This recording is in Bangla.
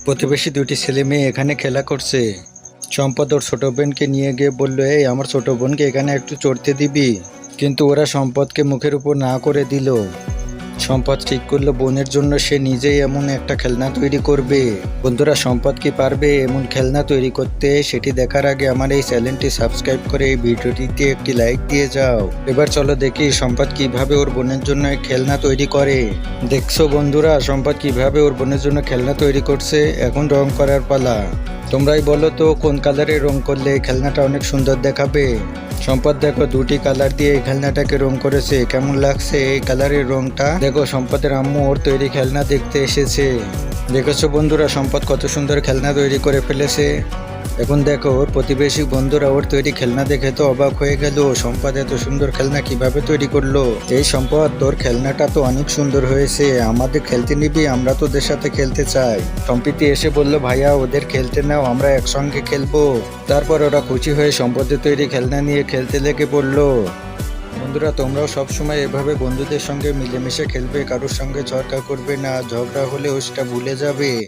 প্রতিবেশী দুটি ছেলে মেয়ে এখানে খেলা করছে। সম্পদ ওর ছোট বোনকে নিয়ে গিয়ে বলল, এই আমার ছোট বোনকে এখানে একটু চড়তে দিবি। কিন্তু ওরা সম্পদকে মুখের উপর না করে দিল। সম্পদ ঠিক করলো বোনের জন্য সে নিজেই এমন একটা খেলনা তৈরি করবে। বন্ধুরা, সম্পদ কি পারবে এমন খেলনা তৈরি করতে? সেটি দেখার আগে আমার এই চ্যানেলটি সাবস্ক্রাইব করে এই ভিডিওটিতে একটি লাইক দিয়ে যাও। এবার চলো দেখি সম্পদ কিভাবে ওর বোনের জন্য এই খেলনা তৈরি করে। দেখছো বন্ধুরা, সম্পদ কিভাবে ওর বোনের জন্য খেলনা তৈরি করছে। এখন রং করার পালা। তোমরাই বলো তো কোন কালারে রং করলে এই খেলনাটা অনেক সুন্দর দেখাবে। সম্পদ দেখো দুটি কালার দিয়ে এই খেলনাটাকে রং করেছে। কেমন লাগছে এই কালারের রংটা? দেখো সম্পদের আম্মু ওর তৈরি খেলনা দেখতে এসেছে। দেখেছো বন্ধুরা, সম্পদ কত সুন্দর খেলনা তৈরি করে ফেলেছে। এখন দেখো ওর প্রতিবেশী বন্ধুরা ওর তৈরি খেলনা দেখে তো অবাক হয়ে গেল। সম্পদ এত সুন্দর খেলনা কিভাবে তৈরি করলো? এই সম্পদ, তোর খেলনাটা তো অনেক সুন্দর হয়েছে, আমাদের খেলতে নিবি? আমরা তো ওদের সাথে খেলতে চাই। সম্প্রীতি এসে বলল, ভাইয়া ওদের খেলতে নাও, আমরা একসঙ্গে খেলবো। তারপর ওরা খুশি হয়ে সম্পদের তৈরি খেলনা নিয়ে খেলতে লেগে পড়লো। বন্ধুরা, তোমরাও সবসময় এভাবে বন্ধুদের সঙ্গে মিলেমিশে খেলবে, কারোর সঙ্গে ঝগড়া করবে না। ঝগড়া হলেও সেটা ভুলে যাবে।